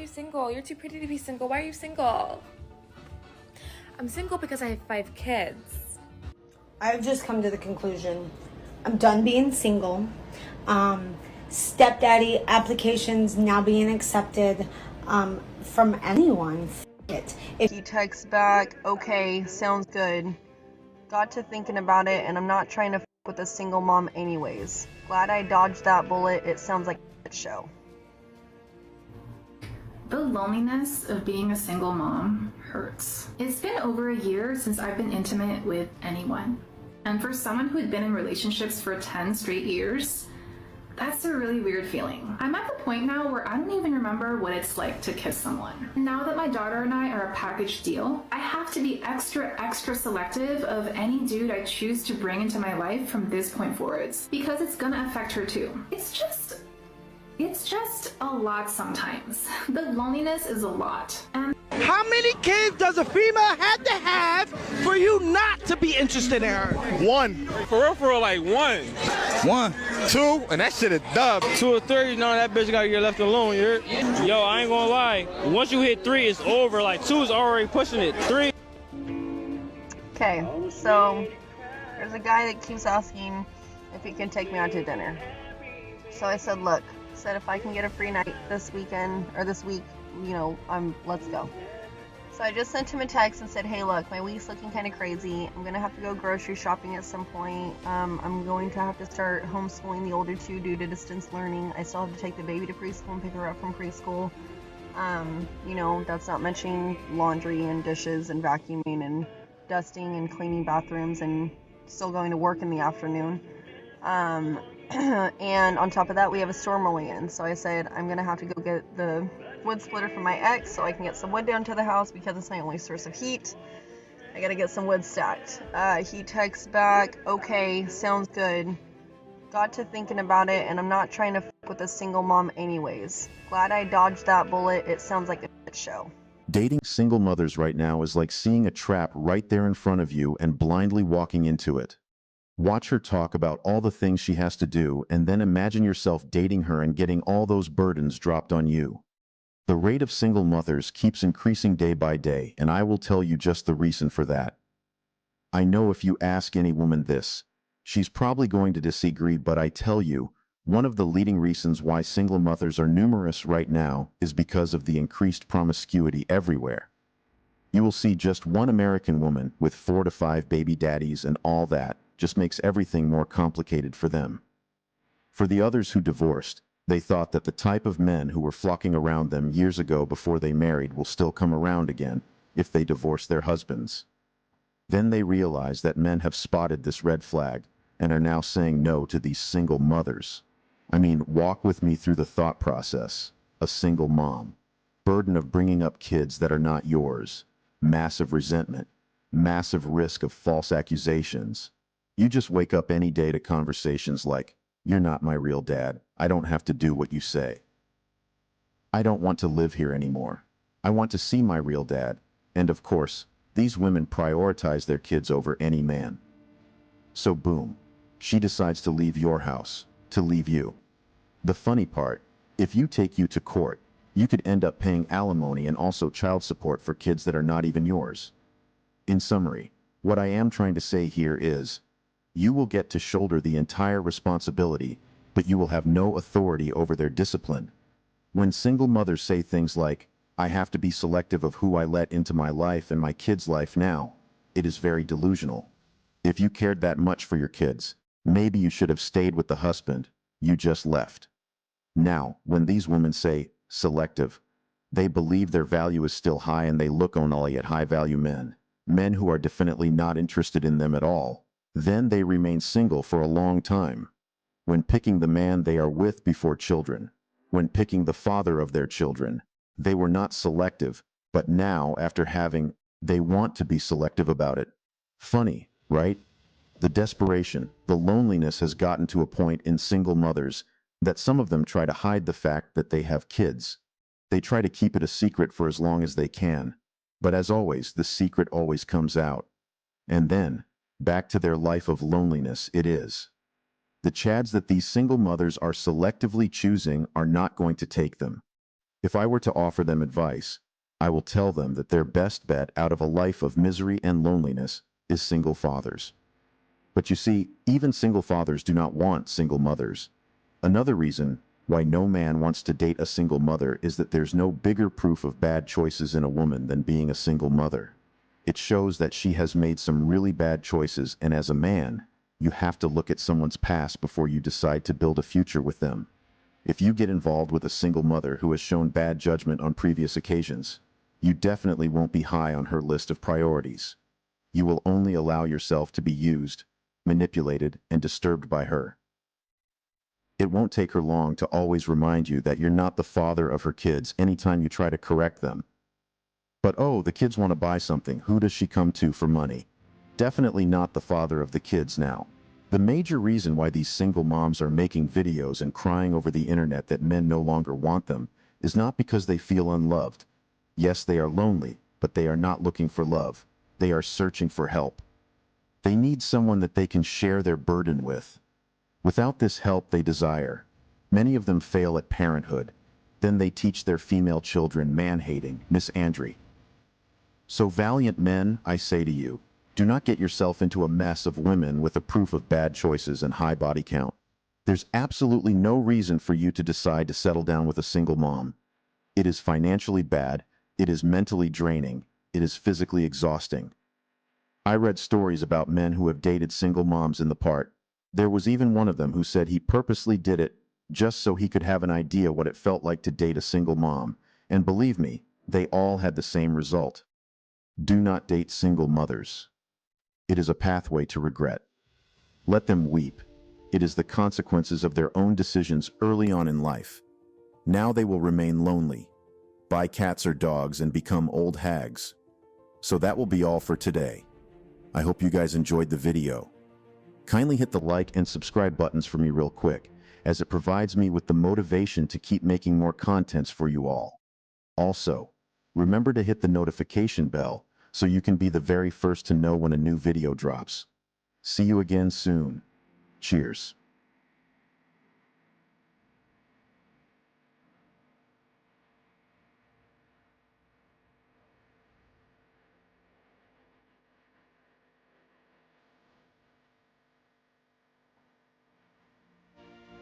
single? You're too pretty to be single. Why are you single? I'm single because I have 5 kids. I've just come to the conclusion I'm done being single. Stepdaddy applications now being accepted from anyone. If He texts back, okay, sounds good. Got to thinking about it, and I'm not trying to with a single mom anyways. Glad I dodged that bullet. It sounds like a show. The loneliness of being a single mom hurts. It's been over a year since I've been intimate with anyone. And for someone who had been in relationships for 10 straight years, that's a really weird feeling. I'm at the point now where I don't even remember what it's like to kiss someone. Now that my daughter and I are a package deal, I have to be extra selective of any dude I choose to bring into my life from this point forwards, because it's gonna affect her too. It's just a lot sometimes. The loneliness is a lot. And how many kids does a female have to have for you not to be interested in her? 1. For real, like 1. 1. 2, and that shit is dub. 2 or 3, no, that bitch gotta get left alone, you heard? Yo, I ain't gonna lie. Once you hit 3, it's over. Like 2 is already pushing it. 3. Okay, so there's a guy that keeps asking if he can take me out to dinner. So I said, look, if I can get a free night this weekend or this week, let's go. So I just sent him a text and said, hey, look, my week's looking kind of crazy. I'm gonna have to go grocery shopping at some point. I'm going to have to start homeschooling the older 2 due to distance learning. I still have to take the baby to preschool and pick her up from preschool. That's not mentioning laundry and dishes and vacuuming and dusting and cleaning bathrooms and still going to work in the afternoon. And on top of that, we have a storm rolling in. So I said, I'm gonna have to go get the wood splitter from my ex so I can get some wood down to the house because it's my only source of heat. I gotta get some wood stacked. He texts back, okay, sounds good. Got to thinking about it, and I'm not trying to with a single mom anyways. Glad I dodged that bullet. It sounds like a shit show. Dating single mothers right now is like seeing a trap right there in front of you and blindly walking into it. Watch her talk about all the things she has to do, and then imagine yourself dating her and getting all those burdens dropped on you. The rate of single mothers keeps increasing day by day, and I will tell you just the reason for that. I know if you ask any woman this, she's probably going to disagree, but I tell you, one of the leading reasons why single mothers are numerous right now is because of the increased promiscuity everywhere. You will see just one American woman with 4 to 5 baby daddies, and all that just makes everything more complicated for them. For the others who divorced, they thought that the type of men who were flocking around them years ago before they married will still come around again if they divorce their husbands. Then they realized that men have spotted this red flag and are now saying no to these single mothers. I mean, walk with me through the thought process. A single mom, burden of bringing up kids that are not yours, massive resentment, massive risk of false accusations. You just wake up any day to conversations like, you're not my real dad. I don't have to do what you say. I don't want to live here anymore. I want to see my real dad. And of course, these women prioritize their kids over any man. So boom, she decides to leave your house, to leave you. The funny part, if you take you to court, you could end up paying alimony and also child support for kids that are not even yours. In summary, what I am trying to say here is, you will get to shoulder the entire responsibility, but you will have no authority over their discipline. When single mothers say things like, I have to be selective of who I let into my life and my kids' life now, it is very delusional. If you cared that much for your kids, maybe you should have stayed with the husband you just left. Now, when these women say selective, they believe their value is still high and they look only at high-value men who are definitely not interested in them at all. Then they remain single for a long time. When picking the man they are with before children, when picking the father of their children, they were not selective, but now, after having, they want to be selective about it. Funny, right? The desperation, the loneliness has gotten to a point in single mothers that some of them try to hide the fact that they have kids. They try to keep it a secret for as long as they can. But as always, the secret always comes out. And then, back to their life of loneliness it is. The chads that these single mothers are selectively choosing are not going to take them. If I were to offer them advice, I will tell them that their best bet out of a life of misery and loneliness is single fathers. But you see, even single fathers do not want single mothers. Another reason why no man wants to date a single mother is that there's no bigger proof of bad choices in a woman than being a single mother. It shows that she has made some really bad choices, and as a man, you have to look at someone's past before you decide to build a future with them. If you get involved with a single mother who has shown bad judgment on previous occasions, you definitely won't be high on her list of priorities. You will only allow yourself to be used, manipulated, and disturbed by her. It won't take her long to always remind you that you're not the father of her kids anytime you try to correct them. But oh, the kids want to buy something. Who does she come to for money? Definitely not the father of the kids now. The major reason why these single moms are making videos and crying over the internet that men no longer want them is not because they feel unloved. Yes, they are lonely, but they are not looking for love. They are searching for help. They need someone that they can share their burden with. Without this help they desire, many of them fail at parenthood. Then they teach their female children man-hating, misandry. So valiant men, I say to you, do not get yourself into a mess of women with a proof of bad choices and high body count. There's absolutely no reason for you to decide to settle down with a single mom. It is financially bad, it is mentally draining, it is physically exhausting. I read stories about men who have dated single moms in the part. There was even one of them who said he purposely did it just so he could have an idea what it felt like to date a single mom. And believe me, they all had the same result. Do not date single mothers. It is a pathway to regret. Let them weep. It is the consequences of their own decisions early on in life. Now they will remain lonely, buy cats or dogs, and become old hags. So that will be all for today. I hope you guys enjoyed the video. Kindly hit the like and subscribe buttons for me real quick, as it provides me with the motivation to keep making more contents for you all. Also, remember to hit the notification bell so you can be the very first to know when a new video drops. See you again soon. Cheers.